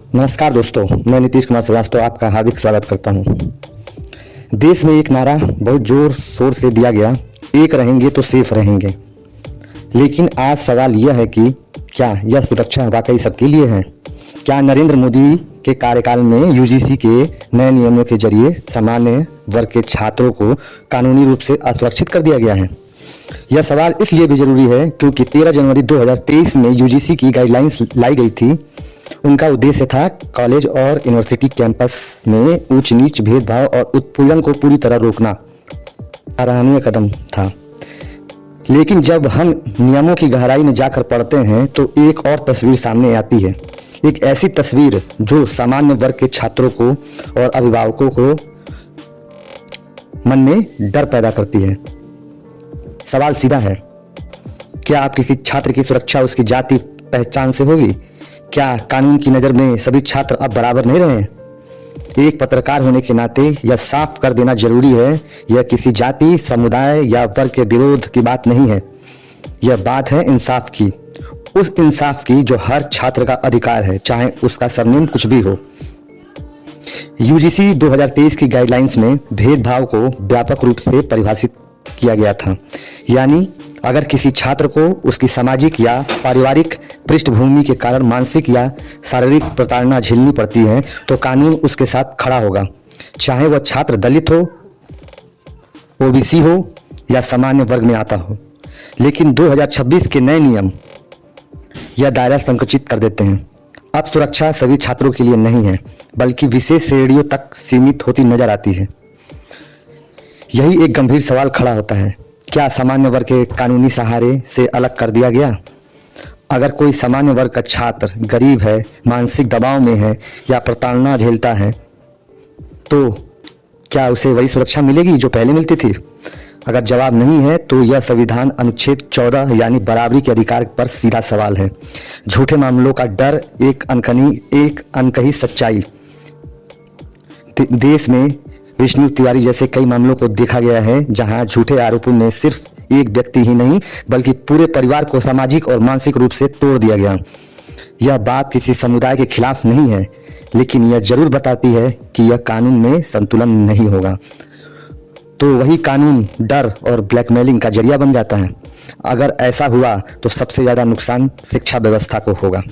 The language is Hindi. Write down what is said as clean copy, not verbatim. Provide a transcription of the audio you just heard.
नमस्कार दोस्तों, मैं नीतीश कुमार श्रीवास्तव आपका हार्दिक स्वागत करता हूं। देश में एक नारा बहुत जोर शोर से दिया गया, एक रहेंगे तो सेफ रहेंगे। लेकिन आज सवाल यह है कि क्या यह सुरक्षा वाकई सबके लिए है? क्या नरेंद्र मोदी के कार्यकाल में यूजीसी के नए नियमों के जरिए सामान्य वर्ग के छात्रों को कानूनी रूप से असुरक्षित कर दिया गया है? यह सवाल इसलिए भी जरूरी है क्योंकि 13 जनवरी 2023 में यूजीसी की गाइडलाइंस लाई गई थी। उनका उद्देश्य था कॉलेज और यूनिवर्सिटी कैंपस में ऊंच नीच, भेदभाव और उत्पीड़न को पूरी तरह रोकना। सराहनीय कदम था, लेकिन जब हम नियमों की गहराई में जाकर पढ़ते हैं तो एक और तस्वीर सामने आती है। एक ऐसी तस्वीर जो सामान्य वर्ग के छात्रों को और अभिभावकों को मन में डर पैदा करती है। सवाल सीधा है, क्या आप किसी छात्र की सुरक्षा उसकी जाति पहचान से होगी? क्या कानून की नज़र में सभी छात्र अब बराबर नहीं रहे? एक पत्रकार होने के नाते यह साफ कर देना जरूरी है, यह किसी जाति, समुदाय या वर्ग के विरोध की बात नहीं है। यह बात है इंसाफ की, उस इंसाफ की जो हर छात्र का अधिकार है, चाहे उसका सरनेम कुछ भी हो। यूजीसी 2023 की गाइडलाइंस में भेदभाव को व्यापक रूप से परिभाषित किया गया था। यानी अगर किसी छात्र को उसकी सामाजिक या पारिवारिक पृष्ठभूमि के कारण मानसिक या शारीरिक प्रताड़ना झेलनी पड़ती है तो कानून उसके साथ खड़ा होगा, चाहे वह छात्र दलित हो, ओबीसी हो या सामान्य वर्ग में आता हो। लेकिन 2026 के नए नियम यह दायरा संकुचित कर देते हैं। अब सुरक्षा सभी छात्रों के लिए नहीं है, बल्कि विशेष श्रेणियों तक सीमित होती नजर आती है। यही एक गंभीर सवाल खड़ा होता है, क्या सामान्य वर्ग के कानूनी सहारे से अलग कर दिया गया? अगर कोई सामान्य वर्ग का छात्र गरीब है, मानसिक दबाव में है या प्रताड़ना झेलता है, तो क्या उसे वही सुरक्षा मिलेगी जो पहले मिलती थी? अगर जवाब नहीं है तो यह संविधान अनुच्छेद 14 यानी बराबरी के अधिकार पर सीधा सवाल है। झूठे मामलों का डर एक अनकही सच्चाई। देश में विष्णु तिवारी जैसे कई मामलों को देखा गया है जहां झूठे आरोपों ने सिर्फ एक व्यक्ति ही नहीं बल्कि पूरे परिवार को सामाजिक और मानसिक रूप से तोड़ दिया गया। यह बात किसी समुदाय के खिलाफ नहीं है, लेकिन यह जरूर बताती है कि यह कानून में संतुलन नहीं होगा, तो वही कानून डर और ब्लैकमेलिंग का जरिया बन जाता है। अगर ऐसा हुआ तो सबसे ज्यादा नुकसान शिक्षा व्यवस्था को होगा।